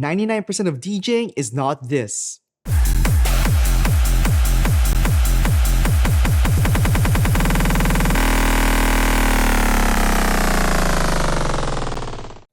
99% of DJing is not this.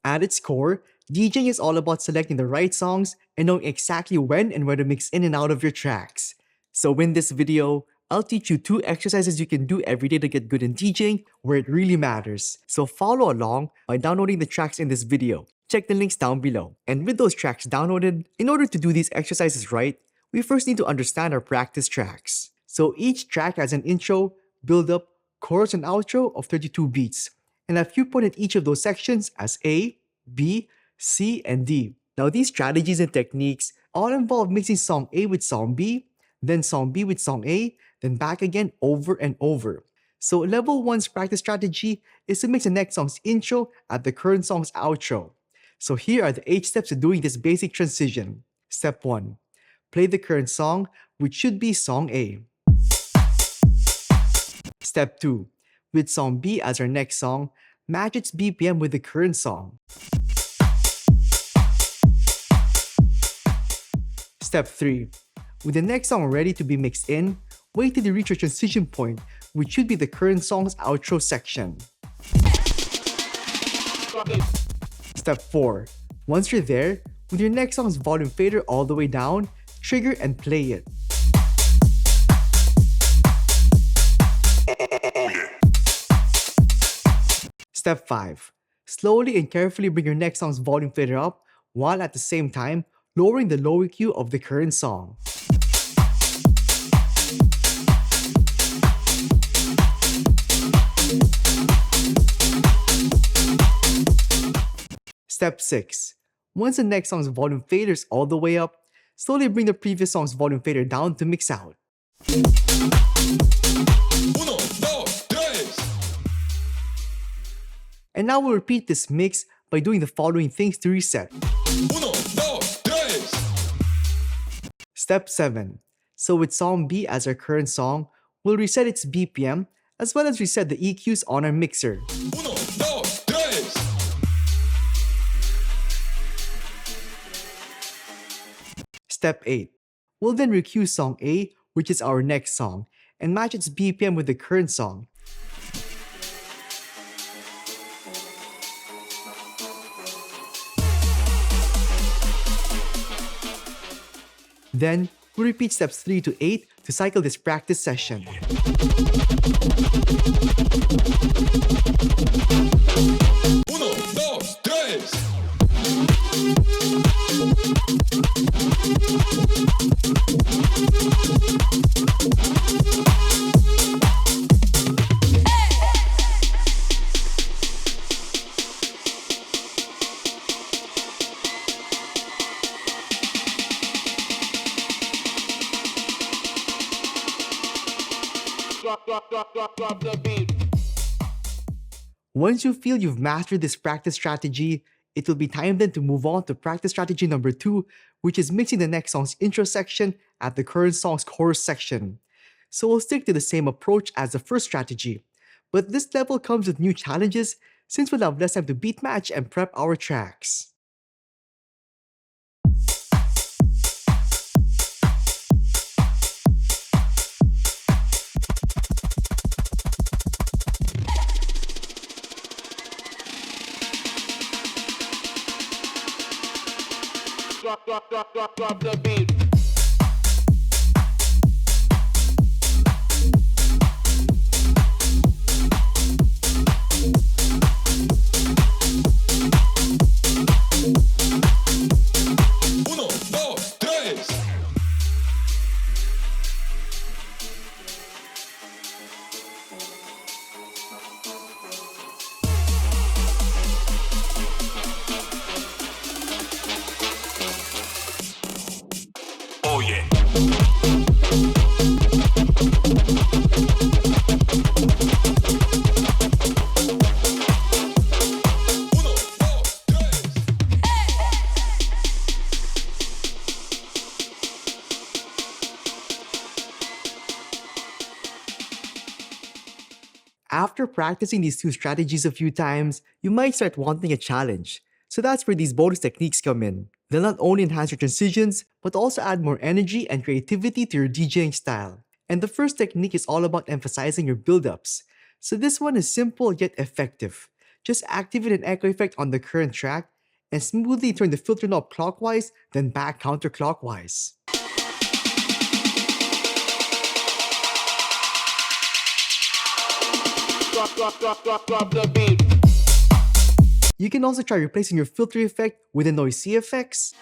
At its core, DJing is all about selecting the right songs and knowing exactly when and where to mix in and out of your tracks. So in this video, I'll teach you 2 exercises you can do every day to get good in DJing where it really matters. So follow along by downloading the tracks in this video. Check the links down below. And with those tracks downloaded, in order to do these exercises right, we first need to understand our practice tracks. So each track has an intro, build-up, chorus, and outro of 32 beats. And I've viewpointed each of those sections as A, B, C, and D. Now these strategies and techniques all involve mixing song A with song B, then song B with song A, then back again over and over. So level 1's practice strategy is to mix the next song's intro at the current song's outro. So here are the 8 steps to doing this basic transition. Step 1. Play the current song, which should be song A. Step 2. With song B as our next song, match its BPM with the current song. Step 3. With the next song ready to be mixed in, wait till you reach your transition point, which should be the current song's outro section. Step 4. Once you're there, with your next song's volume fader all the way down, trigger and play it. Step 5. Slowly and carefully bring your next song's volume fader up, while at the same time, lowering the low EQ of the current song. Step 6. Once the next song's volume faders all the way up, slowly bring the previous song's volume fader down to mix out. And now we'll repeat this mix by doing the following things to reset. Step 7. So with song B as our current song, we'll reset its BPM as well as reset the EQs on our mixer. Step 8. We'll then recue song A, which is our next song, and match its BPM with the current song. Then, we'll repeat steps 3 to 8 to cycle this practice session. Drop the beat. Once you feel you've mastered this practice strategy, it will be time then to move on to practice strategy number 2, which is mixing the next song's intro section at the current song's chorus section. So we'll stick to the same approach as the first strategy, but this level comes with new challenges since we'll have less time to beat match and prep our tracks. Drop the beat. Oh yeah. After practicing these 2 strategies a few times, you might start wanting a challenge. So that's where these bonus techniques come in. They'll not only enhance your transitions, but also add more energy and creativity to your DJing style. And the first technique is all about emphasizing your build-ups. So this one is simple yet effective. Just activate an echo effect on the current track and smoothly turn the filter knob clockwise, then back counterclockwise. Drop the beat. You can also try replacing your filter effect with a noisy effects,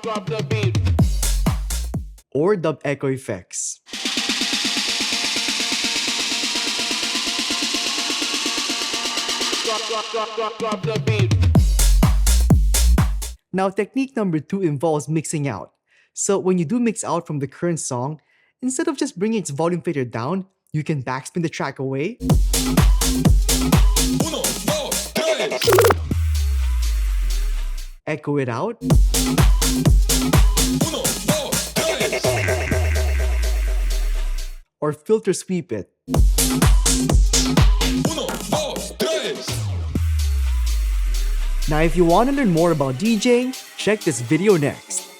Drop the beat. or dub echo effects. Drop the beat. Now, technique number 2 involves mixing out. So when you do mix out from the current song, instead of just bringing its volume fader down, you can backspin the track away, echo it out, or filter sweep it. Now, if you want to learn more about DJing, check this video next.